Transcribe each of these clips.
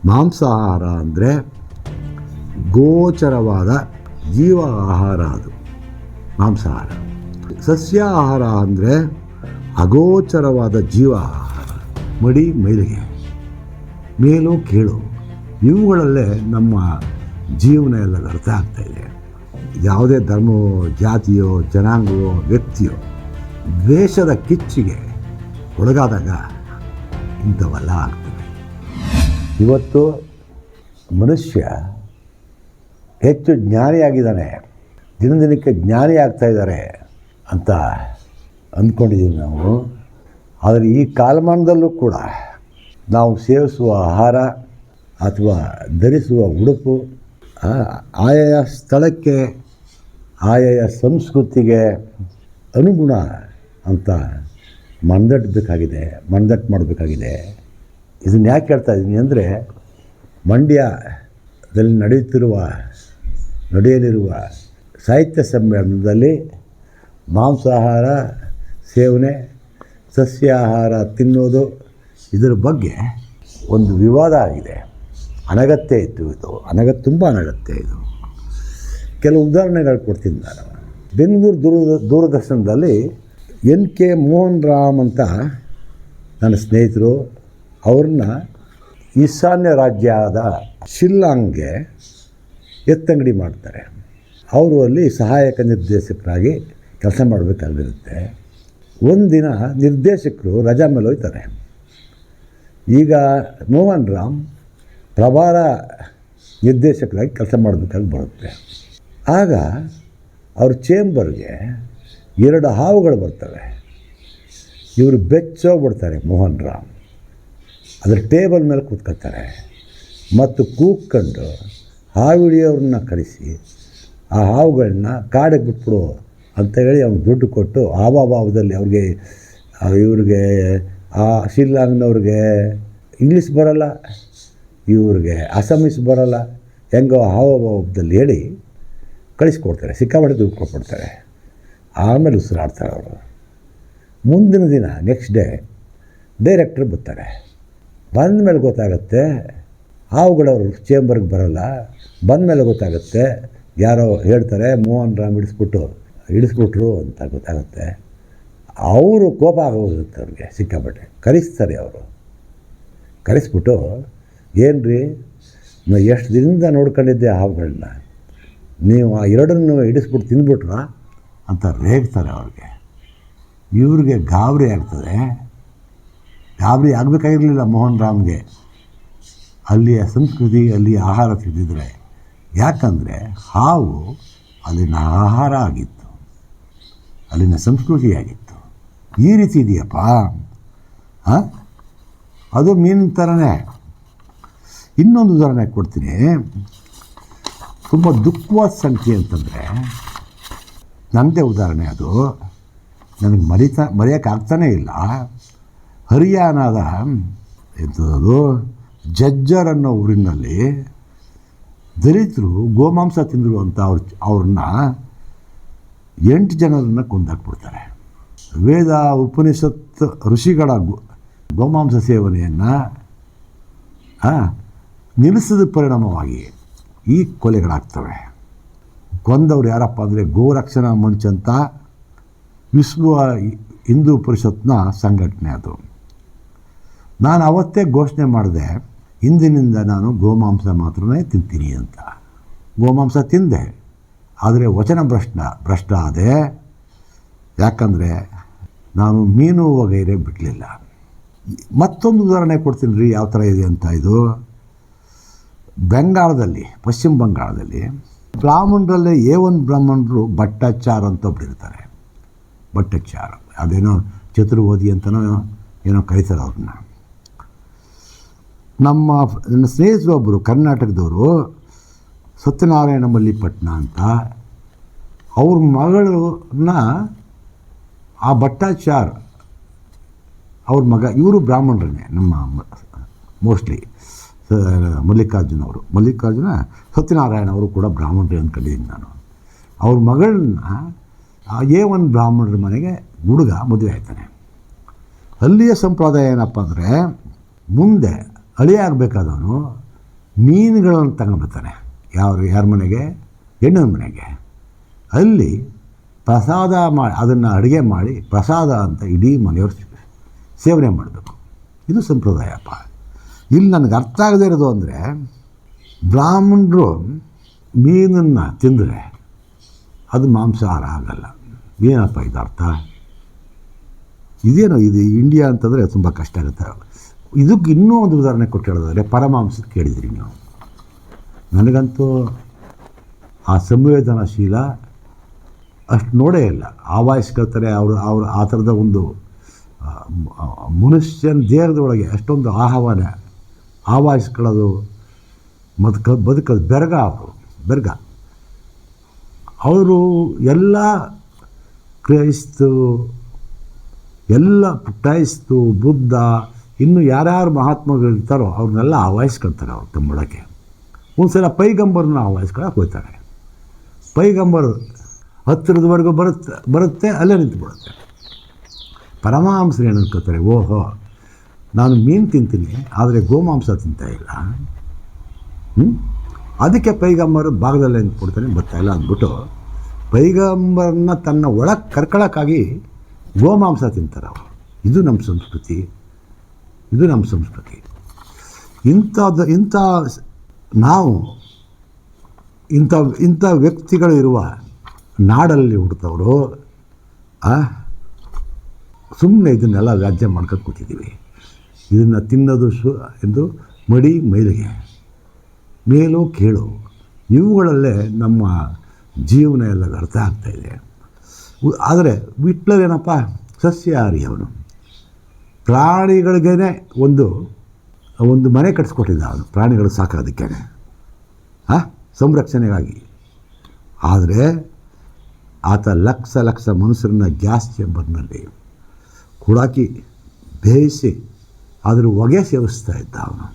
ಮಾಂಸಾಹಾರ ಅಂದರೆ ಗೋಚರವಾದ ಜೀವ ಆಹಾರ, ಅದು ಮಾಂಸಾಹಾರ. ಸಸ್ಯಾಹಾರ ಅಂದರೆ ಅಗೋಚರವಾದ ಜೀವ ಆಹಾರ, ಮಡಿ ಮೈಲಿಗೆ, ಮೇಲು ಕೀಳು, ಇವುಗಳಲ್ಲೇ ನಮ್ಮ ಜೀವನ ಎಲ್ಲ ವ್ಯರ್ಥ ಆಗ್ತಾಯಿದೆ. ಯಾವುದೇ ಧರ್ಮವೋ ಜಾತಿಯೋ ಜನಾಂಗವೋ ವ್ಯಕ್ತಿಯೋ ದ್ವೇಷದ ಕಿಚ್ಚಿಗೆ ಒಳಗಾದಾಗ ಇಂಥವೆಲ್ಲ ಆಗ್ತವೆ. ಇವತ್ತು ಮನುಷ್ಯ ಹೆಚ್ಚು ಜ್ಞಾನಿಯಾಗಿದ್ದಾನೆ, ದಿನದಿನಕ್ಕೆ ಜ್ಞಾನಿ ಆಗ್ತಾಯಿದ್ದಾರೆ ಅಂತ ಅಂದ್ಕೊಂಡಿದ್ದೀವಿ ನಾವು. ಆದರೆ ಈ ಕಾಲಮಾನದಲ್ಲೂ ಕೂಡ ನಾವು ಸೇವಿಸುವ ಆಹಾರ ಅಥವಾ ಧರಿಸುವ ಉಡುಪು ಆಯಾಯ ಸ್ಥಳಕ್ಕೆ ಆಯಾಯ ಸಂಸ್ಕೃತಿಗೆ ಅನುಗುಣ ಅಂತ ಮನದಟ್ಟು ಮಾಡಬೇಕಾಗಿದೆ. ಇದನ್ನು ಯಾಕೆ ಹೇಳ್ತಾ ಇದ್ದೀನಿ ಅಂದರೆ, ಮಂಡ್ಯದಲ್ಲಿ ನಡೆಯಲಿರುವ ಸಾಹಿತ್ಯ ಸಮ್ಮೇಳನದಲ್ಲಿ ಮಾಂಸಾಹಾರ ಸೇವನೆ, ಸಸ್ಯಾಹಾರ ತಿನ್ನೋದು, ಇದರ ಬಗ್ಗೆ ಒಂದು ವಿವಾದ ಆಗಿದೆ. ಅನಗತ್ಯ ಇತ್ತು ಇದು, ತುಂಬ ಅನಗತ್ಯ ಇದು. ಕೆಲವು ಉದಾಹರಣೆಗಳು ಕೊಡ್ತೀನಿ ನಾನು. ಬೆಂಗಳೂರು ದೂರದರ್ಶನದಲ್ಲಿ NK ಮೋಹನ್ ರಾಮ್ ಅಂತ ನನ್ನ ಸ್ನೇಹಿತರು, ಅವ್ರನ್ನ ಈಶಾನ್ಯ ರಾಜ್ಯದ ಶಿಲ್ಲಾಂಗ್ಗೆ ಎತ್ತಂಗಡಿ ಮಾಡ್ತಾರೆ. ಅವರು ಅಲ್ಲಿ ಸಹಾಯಕ ನಿರ್ದೇಶಕರಾಗಿ ಕೆಲಸ ಮಾಡಬೇಕಾಗಿರುತ್ತೆ. ಒಂದಿನ ನಿರ್ದೇಶಕರು ರಜಾ ಮೇಲೆ ಹೋಗ್ತಾರೆ. ಈಗ ಮೋಹನ್ ರಾಮ್ ಪ್ರಭಾರ ನಿರ್ದೇಶಕರಾಗಿ ಕೆಲಸ ಮಾಡಬೇಕಾಗಿ ಬರುತ್ತೆ. ಆಗ ಅವ್ರ ಚೇಂಬರ್ಗೆ 2 ಹಾವುಗಳು ಬರ್ತವೆ. ಇವರು ಬೆಚ್ಚೋಗ್ಬಿಡ್ತಾರೆ. ಮೋಹನ್ ರಾಮ್ ಅದರ ಟೇಬಲ್ ಮೇಲೆ ಕೂತ್ಕೊಳ್ತಾರೆ ಮತ್ತು ಕೂತ್ಕೊಂಡು ಹಾವಿಡಿಯೋರನ್ನ ಕಳಿಸಿ ಆ ಹಾವುಗಳನ್ನ ಕಾಡಿಗೆ ಬಿಟ್ಬಿಡು ಅಂತ ಹೇಳಿ ಅವ್ನಿಗೆ ದುಡ್ಡು ಕೊಟ್ಟು ಹಾವಭಾವದಲ್ಲಿ ಇವ್ರಿಗೆ ಆ ಶಿಲ್ಲಾಂಗ್ನವ್ರಿಗೆ ಇಂಗ್ಲೀಷ್ ಬರೋಲ್ಲ, ಇವ್ರಿಗೆ ಅಸಮೀಸ್ ಬರೋಲ್ಲ, ಹೆಂಗೋ ಹಾವಭಾವದಲ್ಲಿ ಹೇಳಿ ಕಳಿಸ್ಕೊಡ್ತಾರೆ. ಸಿಕ್ಕಾಪಟ್ಟೆ ದುಡ್ಡು ಕೊಟ್ಬಿಡ್ತಾರೆ. ಆಮೇಲೆ ಉಸಿರಾಡ್ತಾರೆ ಅವರು. ಮುಂದಿನ ದಿನ ನೆಕ್ಸ್ಟ್ ಡೇ ಡೈರೆಕ್ಟ್ರ್ ಬರ್ತಾರೆ. ಬಂದ ಮೇಲೆ ಗೊತ್ತಾಗುತ್ತೆ ಹಾವುಗಳವರು ಚೇಂಬರ್ಗೆ ಬರೋಲ್ಲ. ಬಂದ ಮೇಲೆ ಗೊತ್ತಾಗುತ್ತೆ, ಯಾರೋ ಹೇಳ್ತಾರೆ ಮೋಹನ್ ರಾಮ್ ಹಿಡಿಸ್ಬಿಟ್ರು ಅಂತ ಗೊತ್ತಾಗುತ್ತೆ. ಅವರು ಕೋಪ ಆಗೋಗುತ್ತೆ ಅವ್ರಿಗೆ, ಸಿಕ್ಕಾಪಟ್ಟೆ ಕರೆಸ್ತಾರೆ. ಅವರು ಕರೆಸ್ಬಿಟ್ಟು, ಏನು ರೀ ಎಷ್ಟು ದಿನದಿಂದ ನೋಡ್ಕೊಂಡಿದ್ದೆ ಹಾವುಗಳನ್ನ, ನೀವು ಆ 2 ಹಿಡಿಸ್ಬಿಟ್ಟು ತಿಂದ್ಬಿಟ್ರಾ ಅಂತ ರೇಗ್ತಾರೆ ಅವ್ರಿಗೆ. ಇವ್ರಿಗೆ ಗಾಬರಿ ಆಗ್ತದೆ. ಗಾಬರಿ ಆಗಬೇಕಾಗಿರಲಿಲ್ಲ ಮೋಹನ್ ರಾಮ್ಗೆ, ಅಲ್ಲಿಯ ಸಂಸ್ಕೃತಿ, ಅಲ್ಲಿಯ ಆಹಾರ ತಿಂದಿದ್ರೆ. ಯಾಕಂದರೆ ಹಾವು ಅಲ್ಲಿನ ಆಹಾರ ಆಗಿತ್ತು, ಅಲ್ಲಿನ ಸಂಸ್ಕೃತಿಯಾಗಿತ್ತು. ಈ ರೀತಿ ಇದೆಯಪ್ಪ. ಅದು ಮೀನಿನ ಥರನೇ. ಇನ್ನೊಂದು ಉದಾಹರಣೆ ಕೊಡ್ತೀನಿ. ತುಂಬ ದುಃಖವಾದ ಸಂಖ್ಯೆ ಅಂತಂದರೆ, ನನ್ನದೇ ಉದಾಹರಣೆ ಅದು, ನನಗೆ ಮರೆಯೋಕ್ಕಾಗ್ತಾನೇ ಇಲ್ಲ. ಹರಿಯಾಣದ ಎಂಥದ್ದು ಜಜ್ಜರ್ ಅನ್ನೋ ಊರಿನಲ್ಲಿ ದಲಿತರು ಗೋಮಾಂಸ ತಿಂದರು ಅಂತ ಅವ್ರನ್ನ 8 ಜನರನ್ನು ಕೊಂದಾಕ್ಬಿಡ್ತಾರೆ. ವೇದ ಉಪನಿಷತ್ ಋಷಿಗಳ ಗೋಮಾಂಸ ಸೇವನೆಯನ್ನು ನಿಲ್ಲಿಸಿದ ಪರಿಣಾಮವಾಗಿ ಈ ಕೊಲೆಗಳಾಗ್ತವೆ. ಕೊಂದವರು ಯಾರಪ್ಪ ಅಂದರೆ ಗೋರಕ್ಷಣಾ ಮಂಚ್ ಅಂತ ವಿಶ್ವ ಹಿಂದೂ ಪರಿಷತ್ನ ಸಂಘಟನೆ ಅದು. ನಾನು ಅವತ್ತೇ ಘೋಷಣೆ ಮಾಡಿದೆ, ಇಂದಿನಿಂದ ನಾನು ಗೋಮಾಂಸ ಮಾತ್ರನೇ ತಿಂತೀನಿ ಅಂತ. ಗೋಮಾಂಸ ತಿಂದೆ, ಆದರೆ ವಚನ ಭ್ರಷ್ಟ ಆದೆ. ಯಾಕಂದರೆ ನಾನು ಮೀನು ವಗೈರೆ ಬಿಡಲಿಲ್ಲ. ಮತ್ತೊಂದು ಉದಾಹರಣೆ ಕೊಡ್ತೀನಿ ರೀ, ಯಾವ ಥರ ಇದೆ ಅಂತ. ಇದು ಬೆಂಗಾಳದಲ್ಲಿ, ಪಶ್ಚಿಮ ಬಂಗಾಳದಲ್ಲಿ ಬ್ರಾಹ್ಮಣರಲ್ಲೇ A1 ಬ್ರಾಹ್ಮಣರು ಭಟ್ಟಾಚಾರ ಅಂತ ಒಬ್ಬರಿರ್ತಾರೆ. ಭಟ್ಟಾಚಾರ ಅದೇನೋ ಚತುರ್ವೇದಿ ಅಂತನೋ ಏನೋ ಕರೀತಾರೆ ಅವ್ರನ್ನ. ನನ್ನ ಸ್ನೇಹಿತರೊಬ್ಬರು ಕರ್ನಾಟಕದವರು, ಸತ್ಯನಾರಾಯಣ ಮಲ್ಲಿಪಟ್ನ ಅಂತ, ಅವ್ರ ಮಗಳನ್ನ ಆ ಭಟ್ಟಾಚಾರ ಅವ್ರ ಮಗ, ಇವರು ಬ್ರಾಹ್ಮಣರನ್ನೇ, ನಮ್ಮ ಮೋಸ್ಟ್ಲಿ ಮಲ್ಲಿಕಾರ್ಜುನ ಸತ್ಯನಾರಾಯಣ ಅವರು ಕೂಡ ಬ್ರಾಹ್ಮಣರೇ ಅಂದ್ಕೊಂಡಿದ್ದೀನಿ ನಾನು. ಅವ್ರ ಮಗಳನ್ನ A1 ಬ್ರಾಹ್ಮಣರ ಮನೆಗೆ ಹುಡುಗ ಮದುವೆ ಆಯ್ತಾನೆ. ಅಲ್ಲಿಯ ಸಂಪ್ರದಾಯ ಏನಪ್ಪ ಅಂದರೆ, ಮುಂದೆ ಅಳಿಯ ಆಗಬೇಕಾದವನು ಮೀನುಗಳನ್ನು ತಗೊಂಡ್ಬರ್ತಾನೆ. ಯಾರ ಮನೆಗೆ? ಹೆಣ್ಣಿನ ಮನೆಗೆ. ಅಲ್ಲಿ ಪ್ರಸಾದ ಮಾಡಿ, ಅದನ್ನು ಅಡುಗೆ ಮಾಡಿ ಪ್ರಸಾದ ಅಂತ ಇಡೀ ಮನೆಯವರು ಸೇವನೆ ಮಾಡಬೇಕು. ಇದು ಸಂಪ್ರದಾಯಪ್ಪ. ಇಲ್ಲಿ ನನಗೆ ಅರ್ಥ ಆಗದೇ ಇರೋದು ಅಂದರೆ, ಬ್ರಾಹ್ಮಣರು ಮೀನನ್ನು ತಿಂದರೆ ಅದು ಮಾಂಸಾಹಾರ ಆಗಲ್ಲ. ಏನಪ್ಪ ಇದು ಅರ್ಥ? ಇದೇನೋ ಇದು ಇಂಡಿಯಾ ಅಂತಂದರೆ ತುಂಬ ಕಷ್ಟ ಆಗುತ್ತೆ. ಇದಕ್ಕೆ ಇನ್ನೂ ಒಂದು ಉದಾಹರಣೆ ಕೊಟ್ಟು ಹೇಳೋದಾದರೆ, ಪರಮಾಂಸ ಕೇಳಿದ್ರಿ ನೀವು. ನನಗಂತೂ ಆ ಸಂವೇದನಾಶೀಲ ಅಷ್ಟು ನೋಡೇ ಇಲ್ಲ. ಆವಾಯ್ಸ್ ಕೇಳ್ತಾರೆ ಅವರು ಆ ಥರದ ಒಂದು ಮನುಷ್ಯನ ದೇಹದೊಳಗೆ ಅಷ್ಟೊಂದು ಆವಾಯಿಸ್ಕೊಳ್ಳೋದು ಬದುಕೋದು ಬೆರಗ ಅವರು ಎಲ್ಲ ಕ್ರೈಸ್ತು ಬುದ್ಧ ಇನ್ನು ಯಾರ್ಯಾರು ಮಹಾತ್ಮಗಳಿರ್ತಾರೋ ಅವ್ರನ್ನೆಲ್ಲ ಆವಾಯಿಸ್ಕೊಳ್ತಾರೆ. ಅವ್ರು ತಮ್ಮೊಳಗೆ ಒಂದು ಸಲ ಪೈಗಂಬರನ್ನ ಆವಾಯಿಸ್ಕೊಳಕ್ಕೆ ಹೋಗ್ತಾರೆ. ಪೈಗಂಬರು ಹತ್ತಿರದವರೆಗೂ ಬರುತ್ತೆ ಅಲ್ಲೇ ನಿಂತುಬಿಡುತ್ತೆ. ಪರಮಹಂಸರು ಏನು ಅನ್ಕೋತಾರೆ, ಓಹೋ ನಾನು ಮೀನು ತಿಂತೀನಿ ಆದರೆ ಗೋಮಾಂಸ ತಿಂತಾಯಿಲ್ಲ, ಅದಕ್ಕೆ ಪೈಗಂಬರು ಭಾಗದಲ್ಲೇ ನಿಂತ್ಕೊಡ್ತಾನೆ, ಬರ್ತಾಯಿಲ್ಲ ಅಂದ್ಬಿಟ್ಟು ಪೈಗಂಬರನ್ನ ತನ್ನ ಒಳಗೆ ಕರ್ಕೊಳ್ಳೋಕ್ಕಾಗಿ ಗೋಮಾಂಸ ತಿಂತಾರೆ ಅವರು. ಇದು ನಮ್ಮ ಸಂಸ್ಕೃತಿ. ನಾವು ಇಂಥ ವ್ಯಕ್ತಿಗಳು ಇರುವ ನಾಡಲ್ಲಿ ಹುಡ್ತವರು ಸುಮ್ಮನೆ ಇದನ್ನೆಲ್ಲ ವ್ಯಾಜ್ಯ ಮಾಡ್ಕೊಂಡು ಕೂತಿದ್ದೀವಿ. ಇದನ್ನು ತಿನ್ನೋದು ಎಂದು ಮಡಿ ಮೈಲಿಗೆ ಮೇಲು ಕೇಳು, ಇವುಗಳಲ್ಲೇ ನಮ್ಮ ಜೀವನ ಎಲ್ಲ ವ್ಯರ್ಥ ಆಗ್ತಾಯಿದೆ. ಆದರೆ ಹಿಟ್ಲರ್ ಏನಪ್ಪ, ಸಸ್ಯಾಹಾರಿ. ಅವನು ಪ್ರಾಣಿಗಳಿಗೇ ಒಂದು ಮನೆ ಕಟ್ಸ್ಕೊಟ್ಟಿದ್ದ ಅವನು, ಪ್ರಾಣಿಗಳು ಸಾಕೋದಕ್ಕೇ ಸಂರಕ್ಷಣೆಗಾಗಿ. ಆದರೆ ಆತ ಲಕ್ಷ ಮನುಷ್ಯರನ್ನ ಗ್ಯಾಸ್ ಚೇಂಬರ್ನಲ್ಲಿ ಕುಡಾಕಿ ಬೇಯಿಸಿ ಅದರ ಹೊಗೆ ಸೇವಿಸ್ತಾ ಇದ್ದ ಅವನು.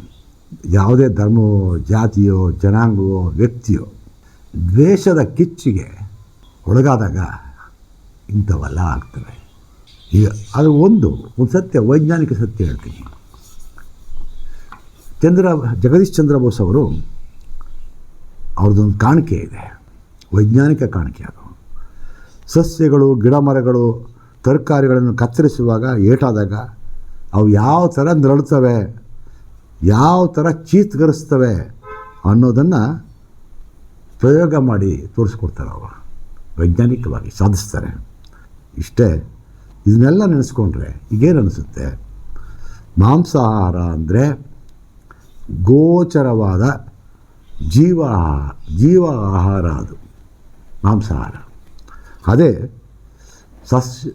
ಯಾವುದೇ ಧರ್ಮವೋ ಜಾತಿಯೋ ಜನಾಂಗವೋ ವ್ಯಕ್ತಿಯೋ ದ್ವೇಷದ ಕಿಚ್ಚಿಗೆ ಒಳಗಾದಾಗ ಇಂಥವೆಲ್ಲ ಆಗ್ತವೆ. ಈಗ ಅದು ಒಂದು ಸತ್ಯ, ವೈಜ್ಞಾನಿಕ ಸತ್ಯ ಹೇಳ್ತೀನಿ. ಜಗದೀಶ್ ಚಂದ್ರ ಬೋಸ್ ಅವರು ಅವ್ರದ್ದೊಂದು ಕಾಣಿಕೆ ಇದೆ, ವೈಜ್ಞಾನಿಕ ಕಾಣಿಕೆ. ಅದು ಸಸ್ಯಗಳು, ಗಿಡ ಮರಗಳು, ತರಕಾರಿಗಳನ್ನು ಕತ್ತರಿಸುವಾಗ ಏಟಾದಾಗ ಅವು ಯಾವ ಥರ ನರಳ್ತವೆ, ಯಾವ ಥರ ಚೀತ್ಗರಿಸ್ತವೆ ಅನ್ನೋದನ್ನು ಪ್ರಯೋಗ ಮಾಡಿ ತೋರಿಸ್ಕೊಡ್ತಾರೆ. ಅವರು ವೈಜ್ಞಾನಿಕವಾಗಿ ಸಾಧಿಸ್ತಾರೆ. ಇಷ್ಟೇ. ಇದನ್ನೆಲ್ಲ ನೆನೆಸ್ಕೊಂಡ್ರೆ ಈಗೇನು ಅನಿಸುತ್ತೆ, ಮಾಂಸಾಹಾರ ಅಂದರೆ ಗೋಚರವಾದ ಜೀವ ಆಹಾರ. ಅದು ಮಾಂಸಾಹಾರ. ಅದೇ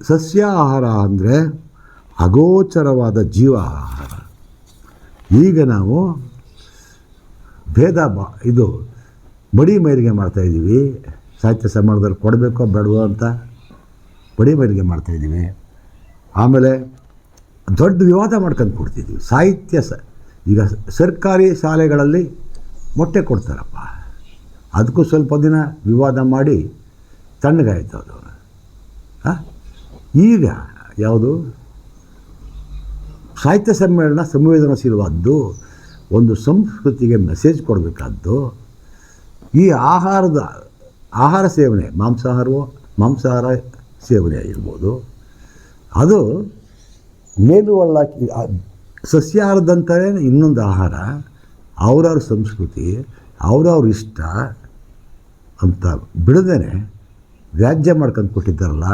ಸಸ್ಯಾಹಾರ ಅಂದರೆ ಅಗೋಚರವಾದ ಜೀವ ಆಹಾರ. ಈಗ ನಾವು ಇದು ಬಡಿ ಮೈಲಿಗೆ ಮಾಡ್ತಾಯಿದ್ದೀವಿ. ಸಾಹಿತ್ಯ ಸಮ್ಮೇಳನದಲ್ಲಿ ಕೊಡಬೇಕೋ ಬೇಡವೋ ಅಂತ ಬಡಿ ಮೈಲಿಗೆ ಮಾಡ್ತಾಯಿದ್ದೀವಿ. ಆಮೇಲೆ ದೊಡ್ಡ ವಿವಾದ ಮಾಡ್ಕೊಂಡು ಕೊಡ್ತಿದ್ದೀವಿ. ಈಗ ಸರ್ಕಾರಿ ಶಾಲೆಗಳಲ್ಲಿ ಮೊಟ್ಟೆ ಕೊಡ್ತಾರಪ್ಪ, ಅದಕ್ಕೂ ಸ್ವಲ್ಪ ದಿನ ವಿವಾದ ಮಾಡಿ ತಣ್ಣಗಾಯ್ತು ಅದು. ಈಗ ಯಾವುದು ಸಾಹಿತ್ಯ ಸಮ್ಮೇಳನ ಸಂವೇದನಾಶೀಲವಾದ್ದು, ಒಂದು ಸಂಸ್ಕೃತಿಗೆ ಮೆಸೇಜ್ ಕೊಡಬೇಕಾದ್ದು. ಈ ಆಹಾರ ಸೇವನೆ, ಮಾಂಸಾಹಾರ ಸೇವನೆ ಆಗಿರ್ಬೋದು, ಅದು ಮೇಲುವಲ್ಲ. ಸಸ್ಯಾಹಾರದಂತಲೇ ಇನ್ನೊಂದು ಆಹಾರ, ಅವ್ರವ್ರ ಸಂಸ್ಕೃತಿ, ಅವ್ರವ್ರ ಇಷ್ಟ ಅಂತ ಬಿಡದೇನೆ ವ್ಯಾಜ್ಯ ಮಾಡ್ಕೊಂಡು ಕೊಟ್ಟಿದ್ದಾರಲ್ಲ,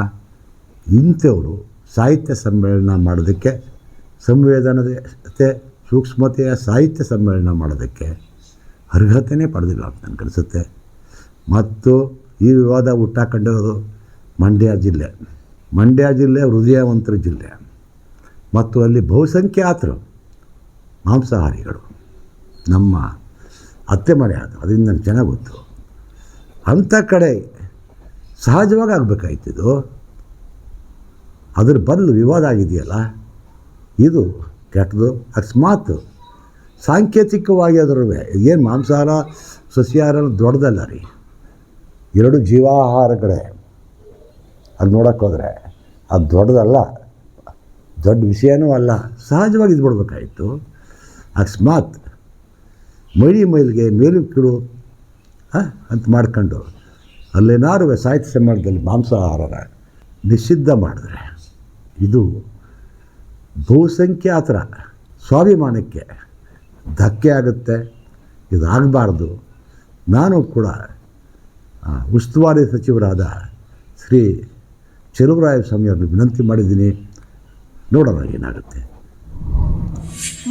ಇಂಥವರು ಸಾಹಿತ್ಯ ಸಮ್ಮೇಳನ ಮಾಡೋದಕ್ಕೆ, ಸಂವೇದನತೆ ಸೂಕ್ಷ್ಮತೆಯ ಸಾಹಿತ್ಯ ಸಮ್ಮೇಳನ ಮಾಡೋದಕ್ಕೆ ಅರ್ಹತೆಯೇ ಪಡೆದಿಲ್ಲ ಅಂತ ನನಗನ್ಸುತ್ತೆ. ಮತ್ತು ಈ ವಿವಾದ ಹುಟ್ಟಾಕೊಂಡಿರೋದು ಮಂಡ್ಯ ಜಿಲ್ಲೆ ಹೃದಯವಂತರ ಜಿಲ್ಲೆ, ಮತ್ತು ಅಲ್ಲಿ ಬಹುಸಂಖ್ಯಾತರು ಮಾಂಸಾಹಾರಿಗಳು ನಮ್ಮ ಅತ್ತೆ ಮನೆ ಆದರು. ಅದರಿಂದ ನನಗೆ ಚೆನ್ನಾಗಿ ಗೊತ್ತು. ಅಂಥ ಕಡೆ ಸಹಜವಾಗಿ ಆಗಬೇಕಾಯ್ತಿದ್ದು, ಅದ್ರ ಬದಲು ವಿವಾದ ಆಗಿದೆಯಲ್ಲ, ಇದು ಕೆಟ್ಟದು. ಅಕಸ್ಮಾತ್ ಸಾಂಕೇತಿಕವಾಗಿ ಅದರ ಏನು ಮಾಂಸಾಹಾರ ಸಸ್ಯಾಹಾರ ದೊಡ್ಡದಲ್ಲ ರೀ, ಎರಡು ಜೀವಾಹಾರಗಳೇ. ಅದು ನೋಡೋಕ್ಕೋದ್ರೆ ಅದು ದೊಡ್ಡದಲ್ಲ, ದೊಡ್ಡ ವಿಷಯನೂ ಅಲ್ಲ. ಸಹಜವಾಗಿ ಇದು ಬಿಡ್ಬೇಕಾಯಿತು. ಅಕಸ್ಮಾತ್ ಮೈಲಿಗೆ ಮೇಲು ಕೀಳು ಅಂತ ಮಾಡ್ಕೊಂಡು ಅಲ್ಲೇನಾರು ಸಾಹಿತ್ಯ ಸಮ್ಮೇಳನದಲ್ಲಿ ಮಾಂಸಾಹಾರನ ನಿಷಿದ್ಧ ಮಾಡಿದ್ರೆ ಇದು ಬಹುಸಂಖ್ಯಾತರ ಸ್ವಾಭಿಮಾನಕ್ಕೆ ಧಕ್ಕೆ ಆಗುತ್ತೆ. ಇದಾಗಬಾರ್ದು. ನಾನು ಕೂಡ ಉಸ್ತುವಾರಿ ಸಚಿವರಾದ ಶ್ರೀ ಚೆಲುವರಾಯಸ್ವಾಮಿ ಅವರಿಗೆ ವಿನಂತಿ ಮಾಡಿದ್ದೀನಿ. ನೋಡೋಣ ಏನಾಗುತ್ತೆ.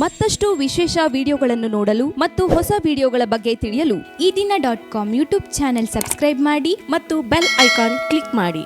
ಮತ್ತಷ್ಟು ವಿಶೇಷ ವಿಡಿಯೋಗಳನ್ನು ನೋಡಲು ಮತ್ತು ಹೊಸ ವಿಡಿಯೋಗಳ ಬಗ್ಗೆ ತಿಳಿಯಲು ಈ ದಿನ .com ಯೂಟ್ಯೂಬ್ ಚಾನೆಲ್ ಸಬ್ಸ್ಕ್ರೈಬ್ ಮಾಡಿ ಮತ್ತು ಬೆಲ್ ಐಕಾನ್ ಕ್ಲಿಕ್ ಮಾಡಿ.